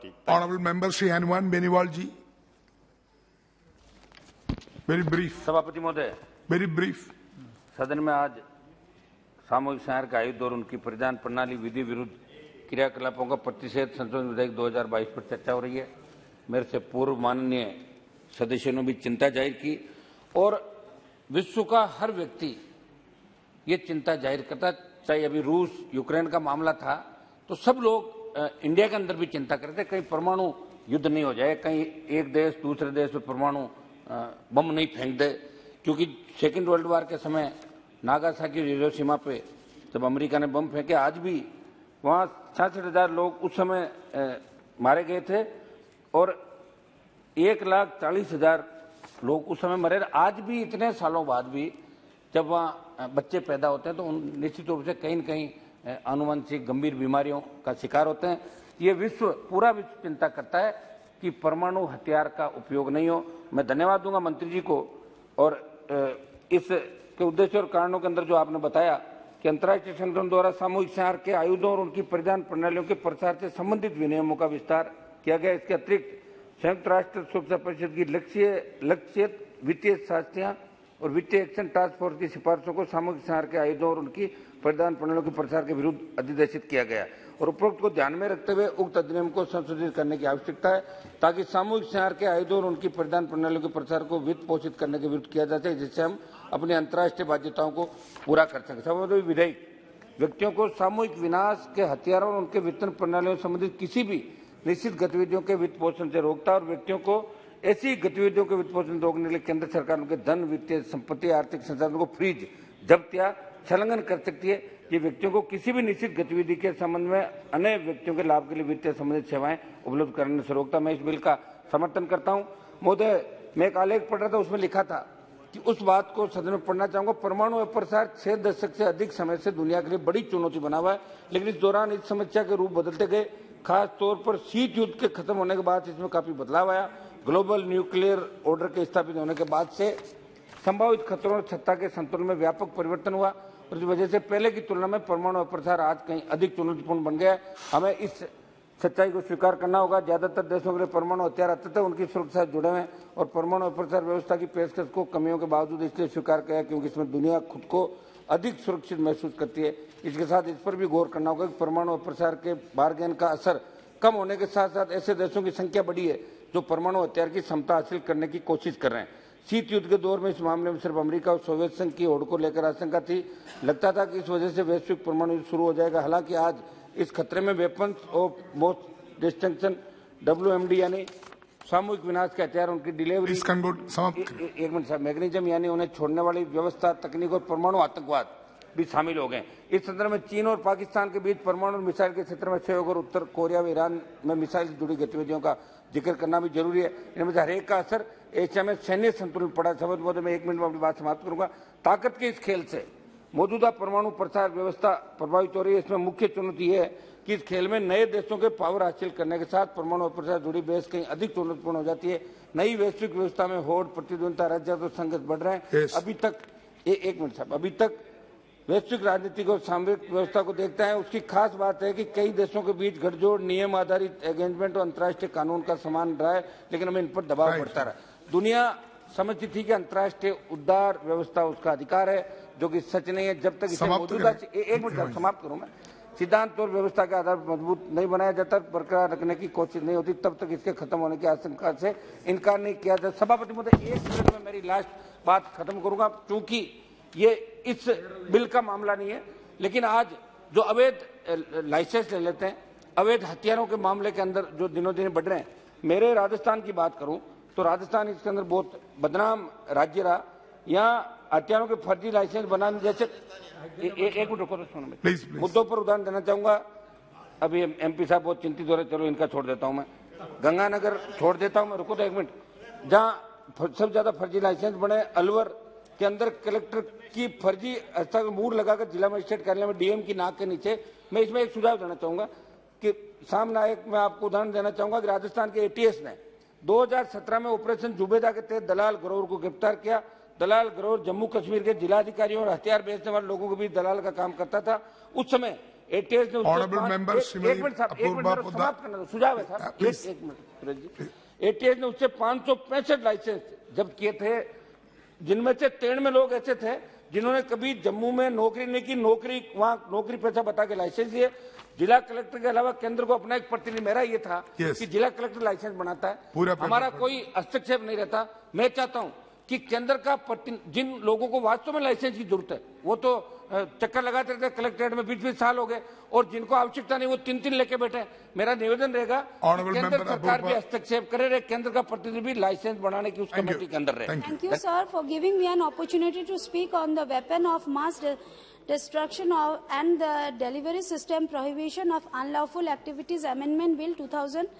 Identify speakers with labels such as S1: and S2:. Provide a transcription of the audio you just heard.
S1: Honourable Member Shri Hanuman Beniwal ji. Very brief.
S2: सभापति महोदय,
S1: Very brief.
S2: सदन में आज सामूहिक संहार का आयुध और उनकी परिधान प्रणाली विधि विरुद्ध क्रियाकलापों का प्रतिषेध संशोधन विधेयक 2022 पर चर्चा हो रही है। मेरे से पूर्व माननीय सदस्यों ने भी चिंता जाहिर की और विश्व का हर व्यक्ति ये चिंता जाहिर करता, चाहे अभी रूस यूक्रेन का मामला था तो सब लोग इंडिया के अंदर भी चिंता करते कहीं परमाणु युद्ध नहीं हो जाए, कहीं एक देश दूसरे देश पर परमाणु बम नहीं फेंक दे, क्योंकि सेकेंड वर्ल्ड वार के समय नागासाकी और हिरोशिमा पे जब अमेरिका ने बम फेंके, आज भी वहाँ 66,000 लोग उस समय मारे गए थे और 1,40,000 लोग उस समय मरे। आज भी इतने सालों बाद भी जब वहाँ बच्चे पैदा होते हैं तो उन निश्चित रूप से कहीं न कहीं आनुवंशिक गंभीर बीमारियों का शिकार होते हैं। ये पूरा विश्व चिंता करता है कि परमाणु हथियार का उपयोग नहीं हो। मैं धन्यवाद दूंगा मंत्री जी को और इसके उद्देश्य और कारणों के अंदर जो आपने बताया कि अंतर्राष्ट्रीय संगठन द्वारा सामूहिक संहार के आयुधों और उनकी परिधान प्रणालियों के प्रसार से संबंधित विनियमों का विस्तार किया गया। इसके अतिरिक्त संयुक्त राष्ट्र सुरक्षा परिषद की लक्ष्यित वित्तीय शास्त्रियां और वित्तीय एक्शन टास्क फोर्स की सिफारिशों को सामूहिक संहार के आयुधों और उनकी परिधान प्रणालियों के प्रसार के विरुद्ध अधिदेशित किया गया और उपरोक्त को ध्यान में रखते हुए उक्त अधिनियम को संशोधित करने की आवश्यकता है ताकि सामूहिक संहार के आयुधों और उनकी परिधान प्रणालियों के प्रसार को वित्त पोषित करने के विरुद्ध किया जा सके, जिससे हम अपनी अंतर्राष्ट्रीय बाध्यताओं को पूरा कर सकें। विधेयक व्यक्तियों को सामूहिक विनाश के हथियारों और उनके वितरण प्रणालियों से संबंधित किसी भी निश्चित गतिविधियों के वित्त पोषण से रोकता है और व्यक्तियों को ऐसी गतिविधियों के वित्त पोषण रोकने के लिए केंद्र सरकार उनके धन, वित्तीय संपत्ति, आर्थिक संसाधनों को फ्रीज, जब्त या संलग्न कर सकती है। ये व्यक्तियों को किसी भी निश्चित गतिविधि के संबंध में अन्य व्यक्तियों के लाभ के लिए वित्तीय संबंधित सेवाएं उपलब्ध कराने से रोकता। मैं इस बिल का समर्थन करता हूं। महोदय, मैं एक आलेख पढ़ रहा था, उसमें लिखा था कि उस बात को सदन में पढ़ना चाहूंगा। परमाणु प्रसार 6 दशक से अधिक समय से दुनिया के लिए बड़ी चुनौती बना हुआ है, लेकिन इस दौरान इस समस्या के रूप बदलते गए। खास तौर पर शीत युद्ध के खत्म होने के बाद इसमें काफी बदलाव आया। ग्लोबल न्यूक्लियर ऑर्डर के स्थापित होने के बाद से संभावित खतरों और सत्ता के संतुलन में व्यापक परिवर्तन हुआ और इस वजह से पहले की तुलना में परमाणु प्रसार आज कहीं अधिक चुनौतीपूर्ण बन गया है। हमें इस सच्चाई को स्वीकार करना होगा। ज्यादातर देशों के लिए परमाणु हथियार अत्यंत उनकी सुरक्षा से जुड़े हैं और परमाणु प्रसार व्यवस्था की पेशकश को कमियों के बावजूद इसलिए स्वीकार किया क्योंकि इसमें दुनिया खुद को अधिक सुरक्षित महसूस करती है। इसके साथ इस पर भी गौर करना होगा कि परमाणु प्रसार के बारगेन का असर कम होने के साथ साथ ऐसे देशों की संख्या बढ़ी है जो परमाणु हथियार की क्षमता हासिल करने की कोशिश कर रहे हैं। शीत युद्ध के दौर में इस मामले में सिर्फ अमेरिका और सोवियत संघ की होड़ को लेकर आशंका थी। लगता था कि इस वजह से वैश्विक परमाणु युद्ध शुरू हो जाएगा। हालांकि आज इस खतरे में weapons of mass destruction WMD यानी सामूहिक विनाश के हथियार, उनकी डिलीवरी, एक मिनट साहब, मैकेनिज्म यानी उन्हें छोड़ने वाली व्यवस्था, तकनीक और परमाणु आतंकवाद भी शामिल हो गए। इस संदर्भ में चीन और पाकिस्तान के बीच परमाणु और मिसाइल के क्षेत्र में सहयोग और उत्तर कोरिया व ईरान में मिसाइल से जुड़ी गतिविधियों का जिक्र करना भी जरूरी है। इनमें से हर एक का असर एशिया में सैन्य संतुलन पड़ा। शब्द महोदय, मैं 1 मिनट में अपनी बात समाप्त करूंगा। ताकत के इस खेल से मौजूदा परमाणु प्रसार व्यवस्था प्रभावित हो रही है। इसमें मुख्य चुनौती है कि इस खेल में नए देशों के पावर हासिल करने के साथ परमाणु प्रसार जुड़ी बहस कहीं अधिक चुनौतीपूर्ण हो जाती है। नई वैश्विक व्यवस्था में होड़, प्रतिद्वंदिता, राज्य और संघर्ष बढ़ रहे हैं। अभी तक एक मिनट साहब, अभी तक वैश्विक राजनीतिक और सामरिक व्यवस्था को देखते हैं। उसकी खास बात है कि कई देशों के बीच गठजोड़, नियम आधारित एंगेजमेंट और अंतर्राष्ट्रीय कानून का समान रहा है, लेकिन हमें इन पर दबाव बढ़ता रहा। दुनिया समझती थी कि अंतर्राष्ट्रीय उदार व्यवस्था उसका अधिकार है, जो कि सच नहीं है। जब तक इसे मौजूदा, एक मिनट समाप्त करूं मैं, सिद्धांत और व्यवस्था के आधार पर मजबूत नहीं बनाया जाता, बरकरार रखने की कोशिश नहीं होती, तब तक इसके खत्म होने की आशंका से इनकार नहीं किया जाता। सभापति महोदय, 1 मिनट में मेरी लास्ट बात खत्म करूंगा, क्योंकि ये इस बिल का मामला नहीं है, लेकिन आज जो अवैध लाइसेंस ले लेते हैं, अवैध हथियारों के मामले के अंदर जो दिनों दिन बढ़ रहे हैं। मेरे राजस्थान की बात करूं तो राजस्थान इसके अंदर बहुत बदनाम राज्य रहा। यहाँ हथियारों के फर्जी लाइसेंस बनाने जैसे एक मिनट रुको तो सुनो, मुद्दों पर उदाहरण देना चाहूंगा। अभी MP साहब बहुत चिंतित हो रहे, चलो इनका छोड़ देता हूं मैं, गंगानगर छोड़ देता हूं मैं, रुको तो 1 मिनट। जहाँ सबसे ज्यादा फर्जी लाइसेंस बने, अलवर के अंदर कलेक्टर की फर्जी मुहर लगाकर जिला मजिस्ट्रेट कार्यालय में DM की नाक के नीचे। मैं इसमें एक सुझाव देना चाहूंगा कि सामनायक में आपको उदाहरण देना चाहूंगा कि राजस्थान के ATS ने 2017 में ऑपरेशन जुबेदा के तहत दलाल गिरोह को गिरफ्तार किया। दलाल गिरोह जम्मू कश्मीर के जिलाधिकारियों और हथियार बेचने वाले लोगों के बीच दलाल का काम करता था। उस समय एटीएस ने उससे
S1: Honorable member
S2: एक मिनट साहब, एक मिनट
S1: Apurva
S2: मेरा
S1: Poddar.
S2: समाप्त करना दो, सुझाव है साहब,
S1: please.
S2: एक मिनट सूरज जी। एटीएस ने उससे 565 लाइसेंस जब्त किए थे, जिनमें से 93 लोग ऐसे थे जिन्होंने कभी जम्मू में नौकरी नहीं की, वहां नौकरी पैसा बता के लाइसेंस दिए। जिला कलेक्टर के अलावा केंद्र को अपना एक प्रतिनिधि, मेरा ये था
S1: Yes.
S2: कि जिला कलेक्टर लाइसेंस बनाता है,
S1: पूरा पेपर
S2: हमारा
S1: पर।
S2: कोई हस्तक्षेप नहीं रहता। मैं चाहता हूं कि केंद्र का जिन लोगों को वास्तव में लाइसेंस की जरूरत है वो तो चक्कर लगाते रहते कलेक्ट्रेट में, 20-20 साल हो गए, और जिनको आवश्यकता नहीं वो 3-3 लेके बैठे। मेरा निवेदन रहेगा
S1: Honorable
S2: केंद्र
S1: member
S2: सरकार भी
S1: Apurva.
S2: हस्तक्षेप करे, केंद्र का प्रतिनिधि भी लाइसेंस बढ़ाने की उस
S1: Thank you.
S2: कमेटी के अंदर रहे।
S1: Thank you.
S3: Thank you, sir, for giving me an opportunity to speak on the weapon of mass destruction and the delivery system prohibition of unlawful activities amendment bill 2000